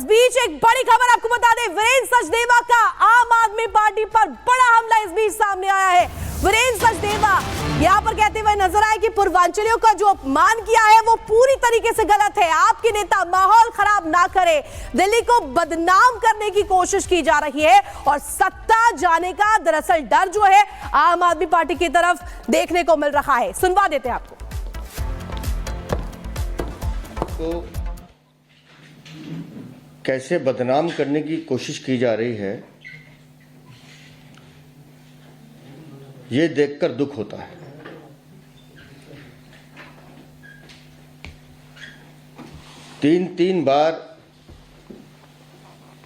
बीच एक बड़ी खबर आपको बता दें, वीरेंद्र सचदेवा का आम आदमी पार्टी पर बड़ा हमला इस बीच सामने आया है। वीरेंद्र सचदेवा यहां पर कहते हुए नजर आए कि पूर्वांचलियों का जो अपमान किया है वो पूरी तरीके से गलत है। आपके नेता माहौल खराब ना करे, दिल्ली को बदनाम करने की कोशिश की जा रही है और सत्ता जाने का दरअसल डर जो है आम आदमी पार्टी की तरफ देखने को मिल रहा है। सुनवा देते हैं आपको। को कैसे बदनाम करने की कोशिश की जा रही है, ये देखकर दुख होता है। तीन बार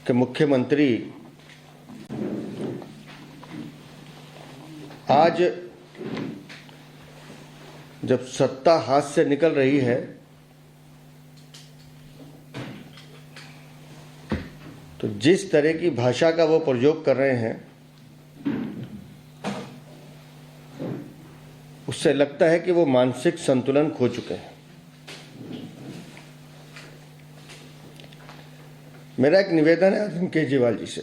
के मुख्यमंत्री आज जब सत्ता हाथ से निकल रही है तो जिस तरह की भाषा का वो प्रयोग कर रहे हैं उससे लगता है कि वो मानसिक संतुलन खो चुके हैं। मेरा एक निवेदन है अरविंद केजरीवाल जी से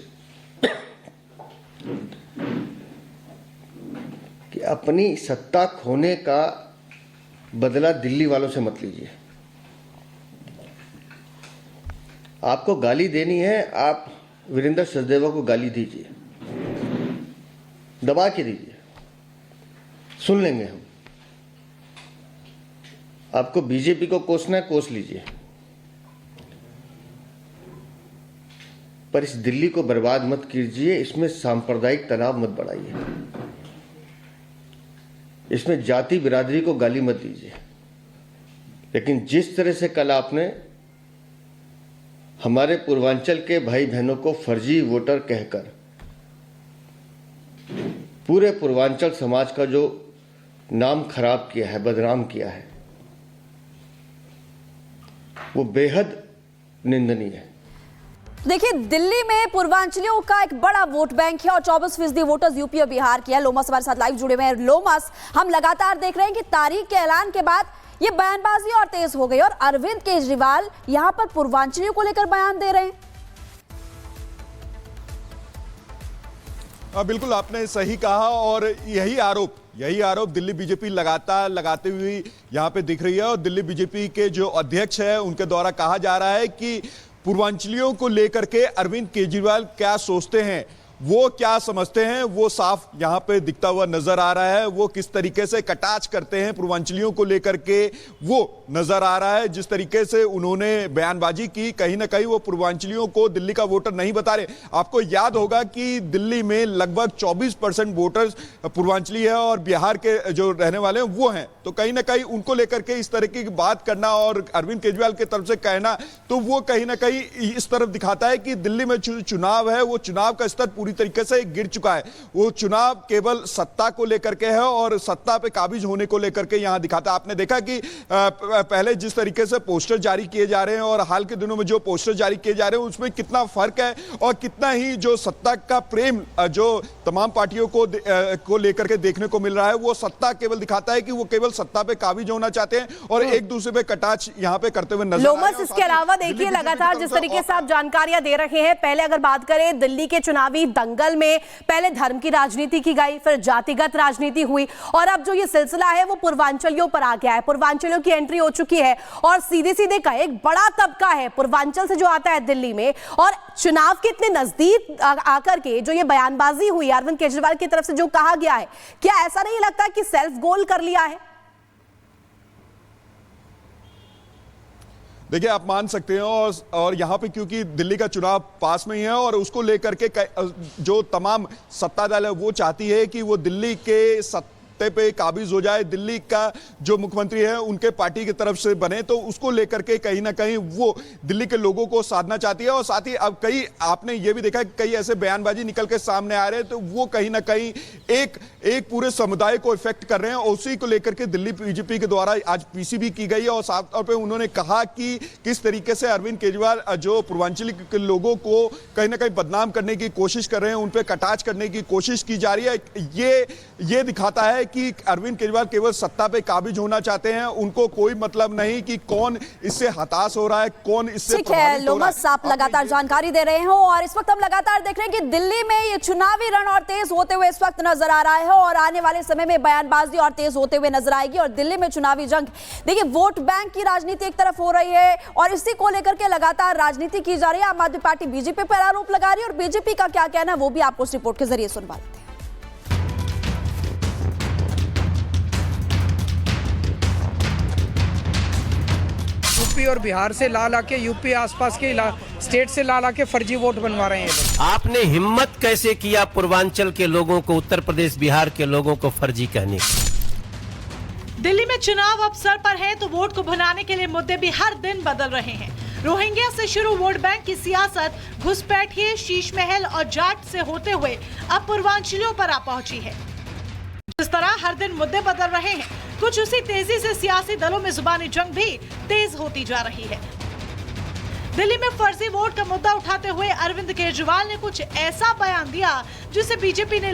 कि अपनी सत्ता खोने का बदला दिल्ली वालों से मत लीजिए। आपको गाली देनी है, आप वीरेंद्र सचदेवा को गाली दीजिए, दबा के दीजिए, सुन लेंगे हम। आपको बीजेपी को कोसना है, कोस लीजिए, पर इस दिल्ली को बर्बाद मत कीजिए। इसमें सांप्रदायिक तनाव मत बढ़ाइए, इसमें जाति बिरादरी को गाली मत दीजिए। लेकिन जिस तरह से कल आपने हमारे पूर्वांचल के भाई बहनों को फर्जी वोटर कहकर पूरे पूर्वांचल समाज का जो नाम खराब किया है, बदनाम किया है, वो बेहद निंदनीय है। देखिए, दिल्ली में पूर्वांचलियों का एक बड़ा वोट बैंक है और 24% वोटर्स यूपी और बिहार के हैं। लोमस हमारे साथ लाइव जुड़े हुए हैं। लोमस, हम लगातार देख रहे हैं कि तारीख के ऐलान के बाद ये बयानबाजी और तेज हो गई और अरविंद केजरीवाल यहां पर पूर्वांचलियों को लेकर बयान दे रहे हैं। बिल्कुल आपने सही कहा और यही आरोप दिल्ली बीजेपी लगातार लगाते हुए यहां पे दिख रही है। और दिल्ली बीजेपी के जो अध्यक्ष है उनके द्वारा कहा जा रहा है कि पूर्वांचलियों को लेकर के अरविंद केजरीवाल क्या सोचते हैं, वो क्या समझते हैं, वो साफ यहां पे दिखता हुआ नजर आ रहा है। वो किस तरीके से कटाक्ष करते हैं पूर्वांचलियों को लेकर के, वो नजर आ रहा है। जिस तरीके से उन्होंने बयानबाजी की, कहीं ना कहीं वो पूर्वांचलियों को दिल्ली का वोटर नहीं बता रहे। आपको याद होगा कि दिल्ली में लगभग 24% वोटर्स पूर्वांचली है और बिहार के जो रहने वाले हैं वो हैं। तो कहीं ना कहीं उनको लेकर के इस तरह की बात करना और अरविंद केजरीवाल की तरफ से कहना, तो वो कहीं ना कहीं इस तरफ दिखाता है कि दिल्ली में चुनाव है, वो चुनाव का स्तर पूरी तरीके से गिर चुका है। वो चुनाव केवल सत्ता को लेकर के है और सत्ता पे काबिज होने को लेकर के यहां दिखाता है। आपने देखा कि पहले जिस तरीके से पोस्टर जारी किए जा रहे हैं और हाल के दिनों में जो पोस्टर जारी किए जा रहे हैं उसमें कितना फर्क है और कितना ही जो सत्ता का प्रेम जो तमाम पार्टियों को लेकर के देखने को मिल रहा है। वो सत्ता केवल दिखाता है कि वो केवल सत्ता पे काबिज होना चाहते हैं और एक दूसरे पे कटाक्ष यहां पे करते हुए नजर आ रहे हैं। इसके अलावा देखिए, लगातार जिस तरीके से आप जानकारियां दे रहे हैं, पहले अगर बात करें दिल्ली के चुनावी दंगल में पहले धर्म की राजनीति की गई, फिर जातिगत राजनीति हुई और अब जो ये सिलसिला है वो पूर्वांचलियों पर आ गया है। पूर्वांचलियों की एंट्री हो चुकी है और सीधे सीधे का एक बड़ा तबका है पूर्वांचल से जो आता है दिल्ली में। और चुनाव के इतने नजदीक आकर के जो ये बयानबाजी हुई अरविंद केजरीवाल की तरफ से, जो कहा गया है, क्या ऐसा नहीं लगता कि सेल्फ गोल कर लिया है? देखिए, आप मान सकते हैं और यहाँ पे क्योंकि दिल्ली का चुनाव पास में ही है और उसको लेकर के जो तमाम सत्ता दल है वो चाहती है कि वो दिल्ली के पे काबिज हो जाए, दिल्ली का जो मुख्यमंत्री है उनके पार्टी की तरफ से बने, तो उसको लेकर के कहीं ना कहीं वो दिल्ली के लोगों को साधना चाहती है। और साथ ही अब कई आपने ये भी देखा कि कई ऐसे बयानबाजी निकल के सामने आ रहे हैं, तो वो कहीं ना कहीं एक पूरे समुदाय को इफेक्ट कर रहे हैं। और उसी को लेकर के दिल्ली बीजेपी के द्वारा आज पीसीबी की गई और साफ तौर पर उन्होंने कहा कि किस तरीके से अरविंद केजरीवाल जो पूर्वांचली के लोगों को कहीं ना कहीं बदनाम करने की कोशिश कर रहे हैं, उन पर कटाक्ष करने की कोशिश की जा रही है। ये दिखाता है कि अरविंद केजरीवाल केवल सत्ता पे काबिज होना चाहते हैं, उनको कोई मतलब नहीं कि कौन इससे हताश हो रहा है, कौन इससे ठीक है लोमस, आप लगातार जानकारी दे रहे हो और इस वक्त हम लगातार देख रहे हैं कि दिल्ली में ये चुनावी रण और तेज होते हुए इस वक्त नजर आ रहा है और आने वाले समय में बयानबाजी और तेज होते हुए नजर आएगी। और दिल्ली में चुनावी जंग, देखिए वोट बैंक की राजनीति एक तरफ हो रही है और इसी को लेकर के लगातार राजनीति की जा रही है। आम आदमी पार्टी बीजेपी पर आरोप लगा रही है और बीजेपी का क्या कहना है वो भी आपको इस रिपोर्ट के जरिए सुनवा देते हैं। यूपी और बिहार से ला के यूपी आसपास के स्टेट से ला के फर्जी वोट बनवा रहे हैं। आपने हिम्मत कैसे किया पूर्वांचल के लोगों को, उत्तर प्रदेश बिहार के लोगों को फर्जी कहने की? दिल्ली में चुनाव अवसर पर है तो वोट को भुनाने के लिए मुद्दे भी हर दिन बदल रहे हैं। रोहिंग्या से शुरू वोट बैंक की सियासत घुसपैठिए, शीश महल और जाट से होते हुए अब पूर्वांचलियों पर आ पहुंची है। जिस तरह हर दिन मुद्दे बदल रहे हैं, कुछ उसी तेजी से सियासी दलों में जुबानी जंग भी तेज होती जा रही है। दिल्ली में फर्जी वोट का मुद्दा उठाते हुए अरविंद केजरीवाल ने कुछ ऐसा बयान दिया जिसे बीजेपी ने